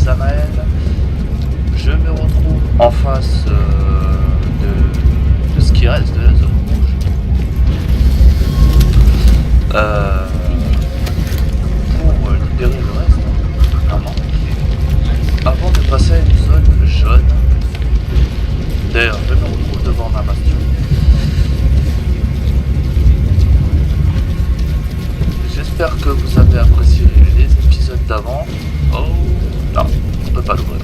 Samael. Je me retrouve en face de ce qui reste de la zone rouge. Pour libérer le reste, notamment. Avant de passer à une zone jaune. D'ailleurs, je me retrouve devant ma bastion. J'espère que vous avez apprécié les épisodes d'avant. Oh non, on peut pas l'ouvrir.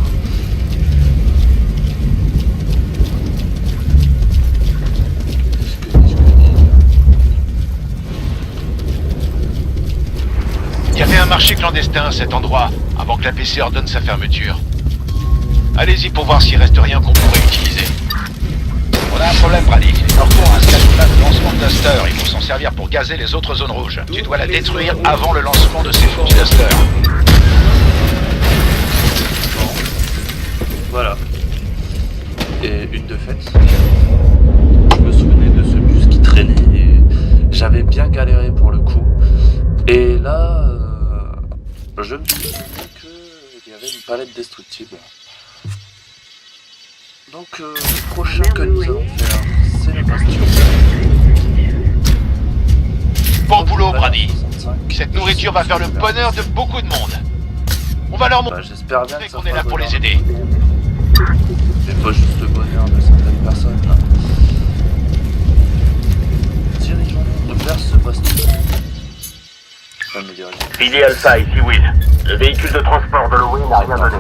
Il y avait un marché clandestin à cet endroit, avant que la PC ordonne sa fermeture. Allez-y pour voir s'il reste rien qu'on pourrait utiliser. On a un problème, Brady. Les Norco ont un scatula de lancement de Duster. Ils vont s'en servir pour gazer les autres zones rouges. Tu dois la détruire avant le lancement de ces fusils Duster. Voilà. Et une de fait, je me souvenais de ce bus qui traînait et j'avais bien galéré pour le coup. Et là, je me souvenais qu'il y avait une palette destructible. Donc le prochain que nous allons faire, c'est le bastion. Bon boulot, Brady. Cette nourriture va faire le bonheur de beaucoup de monde. On va leur montrer j'espère bien que qu'on est là pour les aider. Mais pas juste le bonheur de certaines personnes. Là. Dirigeons-nous vers ce bastion. Billy Alpha, ici Will. Le véhicule de transport de Louis n'a rien donné.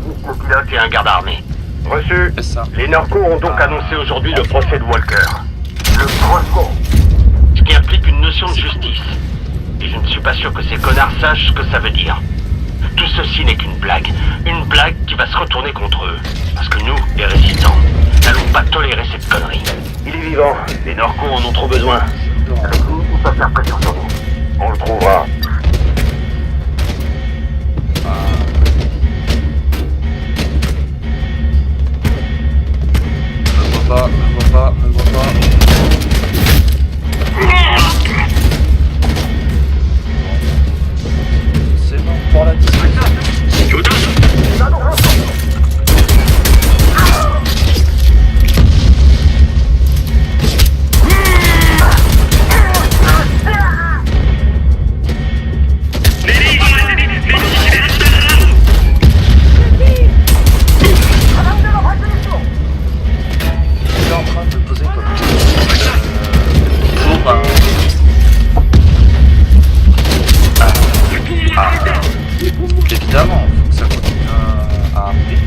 Juste le pilote et un garde armé. Reçu. Les Norco ont donc annoncé aujourd'hui le procès de Walker. Le procès. Ce qui implique une notion de justice. Et je ne suis pas sûr que ces connards sachent ce que ça veut dire. Tout ceci n'est qu'une blague. Une blague qui va se retourner contre eux. Parce que nous, les résistants, n'allons pas tolérer cette connerie. Il est vivant. Les Norco en ont trop besoin. Avec lui, ils peuvent faire pression sur nous. On le trouvera. Me vois pas. C'est bon pour la discussion. Évidemment, il faut que ça continue à arriver.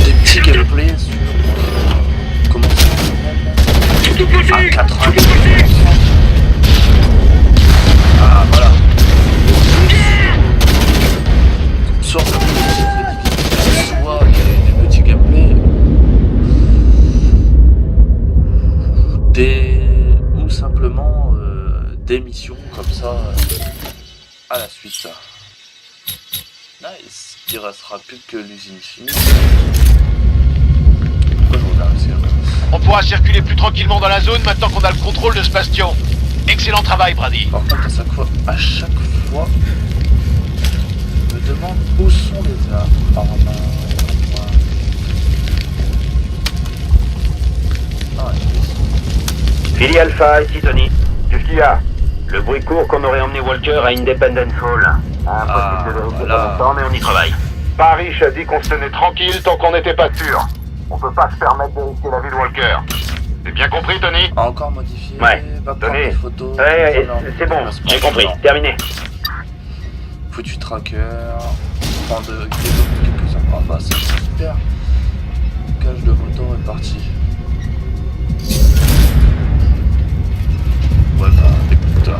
Des petits gameplays sur comment ça s'appelle à 90%. Ah voilà. Soit des petits gameplays ou simplement des missions comme ça à la suite. Nice. Il restera plus que l'usine chimique. Pourquoi je regarde ici, là ? On pourra circuler plus tranquillement dans la zone maintenant qu'on a le contrôle de ce bastion. Excellent travail, Brady. Par contre, à chaque fois, je me demande où sont les armes. Billy Alpha, ici Tony. Qu'est-ce qu'il y a? Le bruit court qu'on aurait emmené Walker à Independence Hall. Impossible de vérifier pour longtemps, mais on y travaille. Paris a dit qu'on se tenait tranquille tant qu'on n'était pas sûr. On peut pas se permettre de risquer la vie de Walker. C'est bien compris, Tony? Encore modifié. Ouais. Va prendre Tony. des photos. Ouais, c'est bon. J'ai compris. Terminé. Foutu tracker. Prends de quelques heures. Ah bah c'est super. Cage de moto est parti. Ouais bah écoute.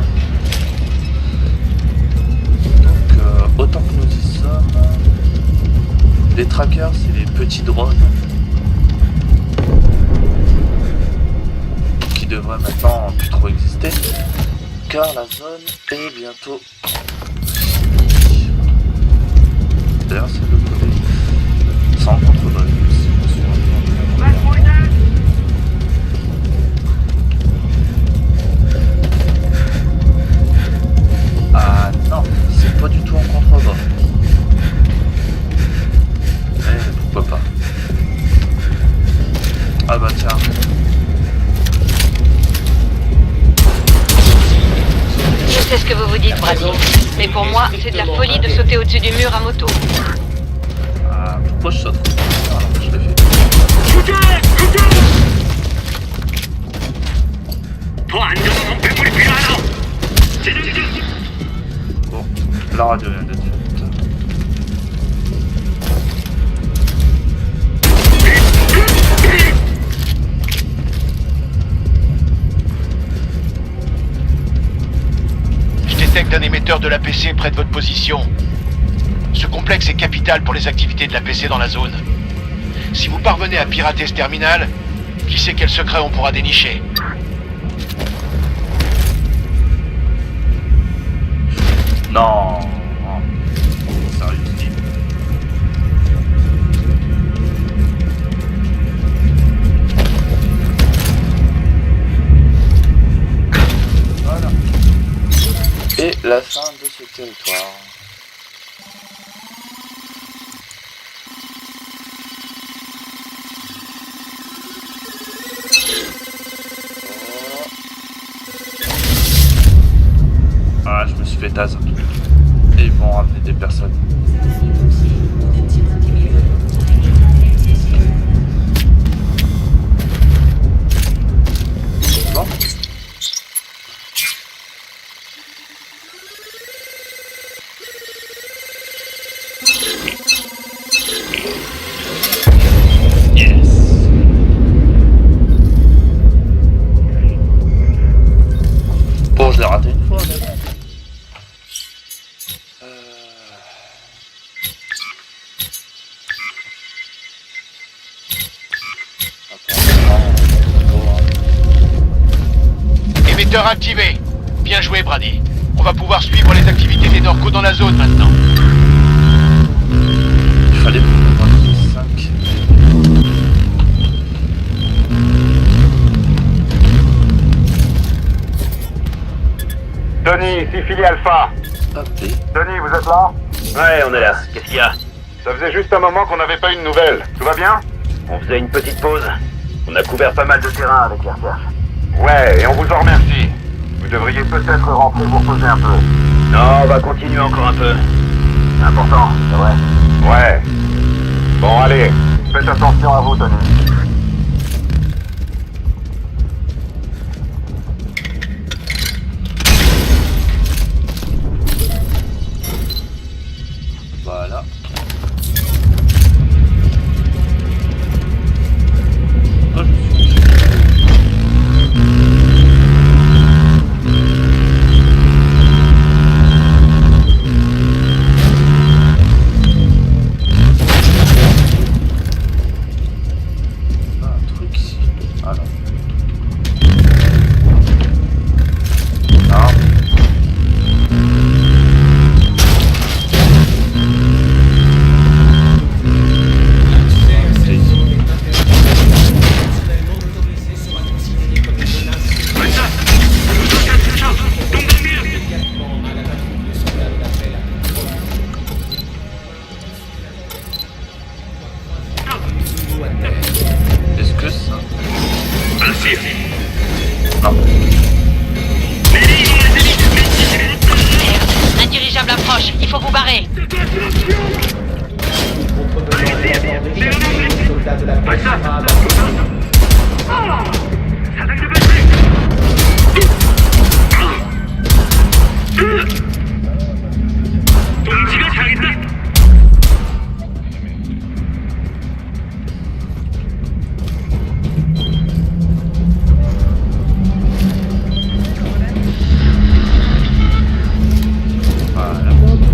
Donc autant que nous y sommes. Les trackers c'est les petits drones. Qui devraient maintenant plus trop exister. Car la zone est bientôt finie. D'ailleurs c'est le côté. Sans contre-vol. Ah non. moi, c'est de la folie de sauter au-dessus du mur à moto. Ah, pourquoi je saute? Ah, je l'ai fait. Bon, la radio vient d'être faite. Je détecte un émetteur de l'APC près de votre position. Ce complexe est capital pour les activités de l'APC dans la zone. Si vous parvenez à pirater ce terminal, qui sait quel secret on pourra dénicher? Non, non. Ça réussit. Voilà. Et la fin de ce territoire. Ah, je me suis fait taser. Et ils vont ramener des personnes. Bon. Yes. Bon, je l'ai raté une fois, mais bon. Émetteur activé. Bien joué, Brady. On va pouvoir suivre les activités des Norco dans la zone maintenant. Il fallait prendre 5. Tony, ici Philly Alpha. Tapé. Tony, vous êtes là? Ouais, on est là. Qu'est-ce qu'il y a? Ça faisait juste un moment qu'on n'avait pas eu de nouvelles. Tout va bien? On faisait une petite pause. On a couvert pas mal de terrain avec les recherches. Ouais, et on vous en remercie. Vous devriez peut-être rentrer vous reposer un peu. Non, on va continuer encore un peu. C'est important, c'est vrai? Ouais. Bon, allez. Faites attention à vous, Tony. Voilà. Oh, je suis... Ah, un truc ici. Ah non. Non. Est-ce que ça... Non. Un dirigeable approche, il faut vous barrer.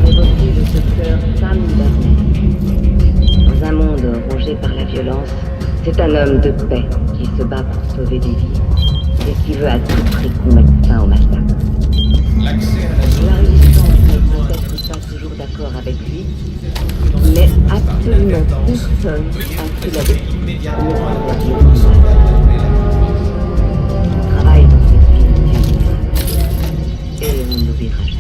Évoquer le docteur Sam Burnett. Dans un monde rongé par la violence, c'est un homme de paix qui se bat pour sauver des vies et qui veut à tout prix mettre fin au massacre. La résistance ne peut être pas toujours d'accord avec lui, mais absolument personne a pris la décision de on travaille dans cette ville et on n'oubliera jamais.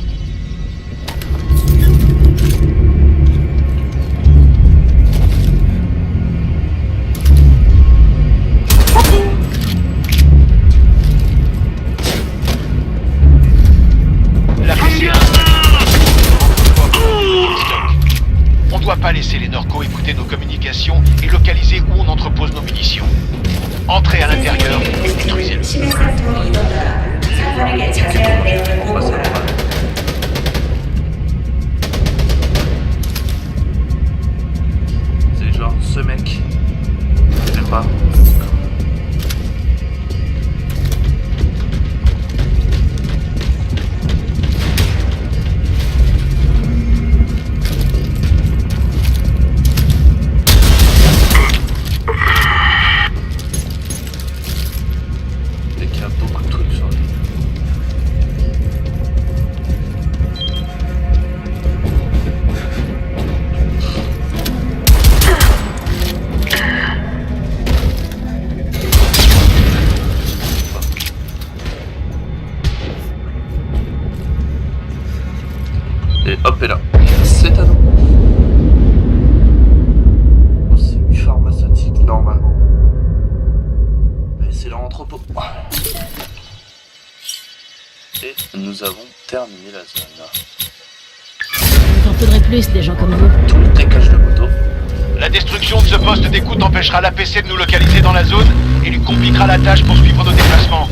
pas laisser les Norco écouter nos communications et localiser où on entrepose nos munitions. Entrez à l'intérieur et détruisez-le. C'est genre ce mec. Je sais pas. Et qu'il y a beaucoup de trucs sur lui. Et hop et là, c'est à nous. Oh, c'est une pharmaceutique normalement. Mais c'est leur entrepôt. Et nous avons terminé la zone. Il en faudrait plus des gens comme vous. Toutes les caches de moto. La destruction de ce poste d'écoute empêchera l'APC de nous localiser dans la zone et lui compliquera la tâche pour suivre nos déplacements.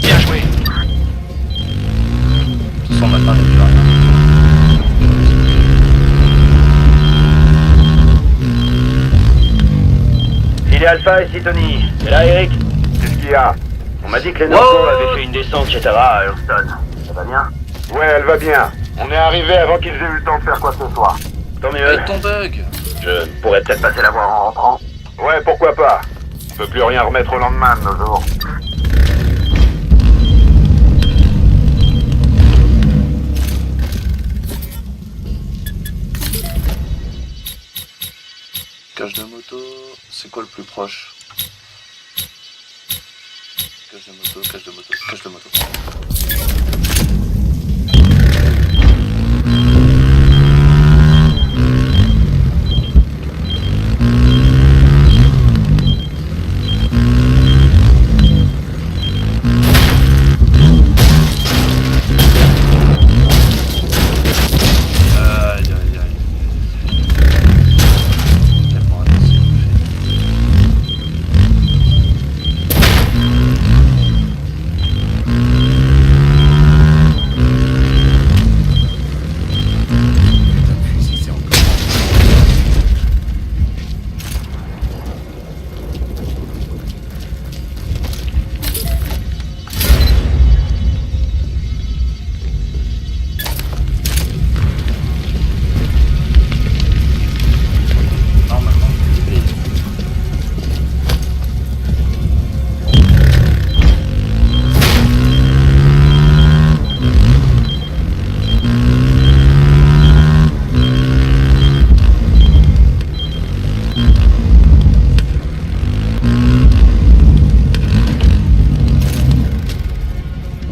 Bien joué. Sans ma part, il n'y a plus rien. Il est Alpha, ici Tony. C'est là, Eric? Qu'est-ce qu'il y a? On m'a dit que les Norco avaient fait une descente chez Tara à Hurston. Ça va bien? Ouais, elle va bien. On est arrivé avant qu'ils aient eu le temps de faire quoi que ce soit. Tant mieux. Et ton bug. Je pourrais peut-être passer la voir en rentrant. Ouais, pourquoi pas. On peut plus rien remettre au lendemain de nos jours. Cache de moto, c'est quoi le plus proche? Cache de moto, cache de moto, cache de moto. Aïe aïe aïe. Tellement attention. Normalement, il est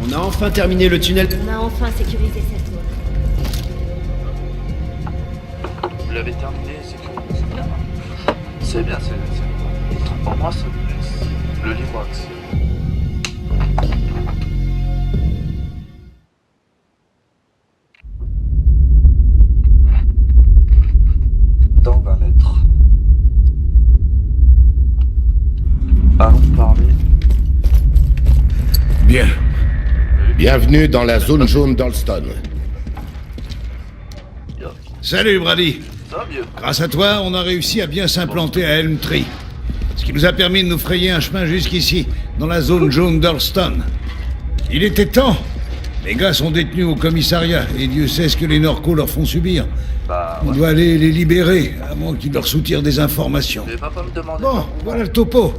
On a enfin terminé le tunnel. On a enfin sécurisé cette zone. Vous l'avez terminé, c'est cool, c'est bien. C'est bien, c'est bien. Pour moi, ça me laisse le libre accès. Dans 20 mètres. Allons parler. Bien. Bienvenue dans la zone jaune d'Alston. Salut, Brady. Ça va mieux. Grâce à toi, on a réussi à bien s'implanter à Elm Tree. Ce qui nous a permis de nous frayer un chemin jusqu'ici, dans la zone jaune d'Alston. Il était temps. Les gars sont détenus au commissariat, et Dieu sait ce que les Norco leur font subir. Bah, On ouais. doit aller les libérer, à moins qu'ils leur soutirent des informations. Tu vas pas me demander. Bon, voilà le topo.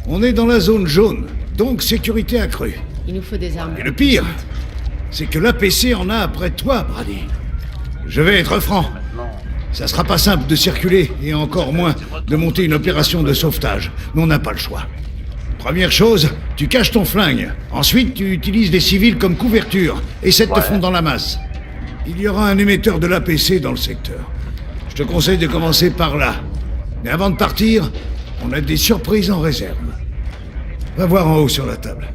On est dans la zone jaune, donc sécurité accrue. Il nous faut des armes. Et le pire, c'est que l'APC en a après toi, Brady. Je vais être franc. Non. Ça sera pas simple de circuler, et encore moins de monter une opération de sauvetage. Mais on n'a pas le choix. Première chose, tu caches ton flingue. Ensuite, tu utilises les civils comme couverture. Essaie de te fondre dans la masse. Il y aura un émetteur de l'APC dans le secteur. Je te conseille de commencer par là. Mais avant de partir, on a des surprises en réserve. Va voir en haut sur la table.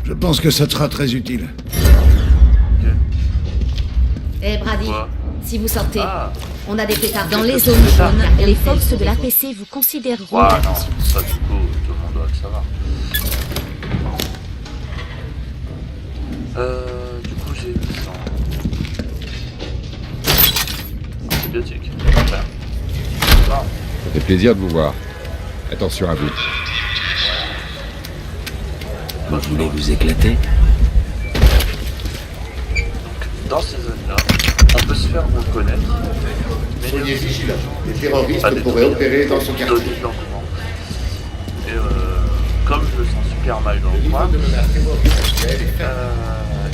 Je pense que ça te sera très utile. Eh Brady, Quoi Si vous sortez, Ah, on a des pétards dans les zones jaunes et les forces de l'APC vous considéreront ouais, non, d'attention. ça du coup, tout le monde doit le savoir. Du coup, j'ai 800. Antibiotique. Enfin. Ça fait plaisir de vous voir. Attention à vous. Vous voulez vous éclater? Dans ces zones-là, on peut se faire reconnaître. Mais Soyez vigilants. Les terroristes pas des pourraient opérer dans ce quartier. donner de l'engouement. Et comme je le sens super mal dans le coin,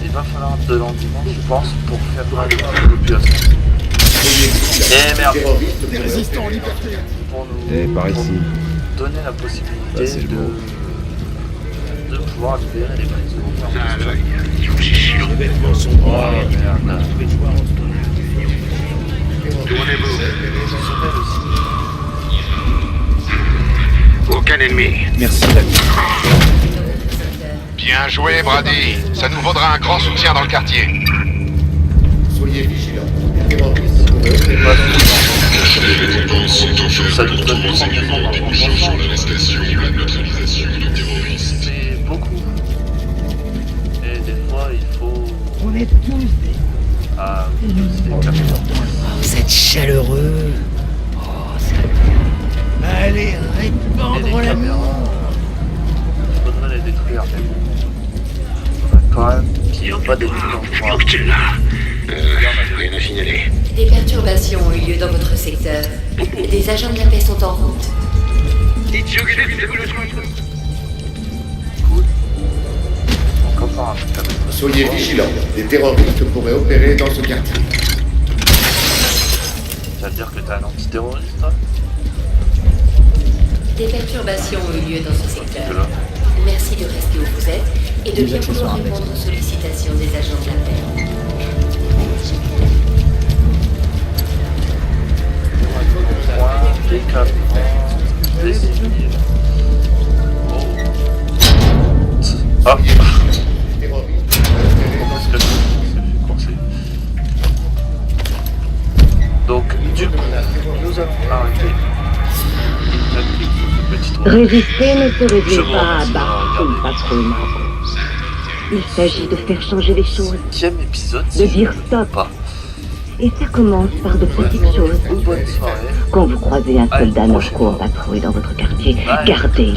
il va falloir de l'engouement, je pense, pour faire mal à la population. Et merde, pour nous par ici. donner la possibilité de pouvoir libérer les prisonniers. Les vêtements sont noirs. Merde. Tournez-vous. Aucun ennemi. Merci, l'ami. Bien joué, Brady. Ça nous vaudra un grand soutien dans le quartier. Soyez vigilants. Les terroristes pourraient opérer dans Ça nous donne 30% dans le c'est beaucoup. Et des fois, il faut... On est tous des... Ah, c'est capital. Vous êtes chaleureux. Oh, ça... Allez, Et les répandre l'amour. caméras, il faudrait les détruire, mais bon. Quand même, qu'il n'y ait pas des lignes dans le coin. Rien à signaler. Des perturbations ont eu lieu dans votre secteur. Des agents de la paix sont en route. Cool. Encore pas un truc à mettre. Soyez vigilants. Les terroristes pourraient opérer dans ce quartier. Ça veut dire que t'es un antiterroriste, toi? Des perturbations ont eu lieu dans ce secteur. Que là. Merci de rester où vous êtes et de bien vouloir répondre aux sollicitations des agents de la paix. Des caméras, des civils. Oh. Ah. Les terroristes pourraient opérer Comment dans est-ce que c'est fait courser? Donc, du coup, nous allons arrêter une petite route. Résister ne se Je réduit vous pas à remercie battre d'avoir une patrouille Marco. Il s'agit de faire changer les choses, 5e épisode, de si je dire ne me stop. trompe pas. Et ça commence par de petites choses. Bonne soirée. Quand vous croisez un À une soldat prochaine Norco en fois. patrouille dans votre quartier, Bye. gardez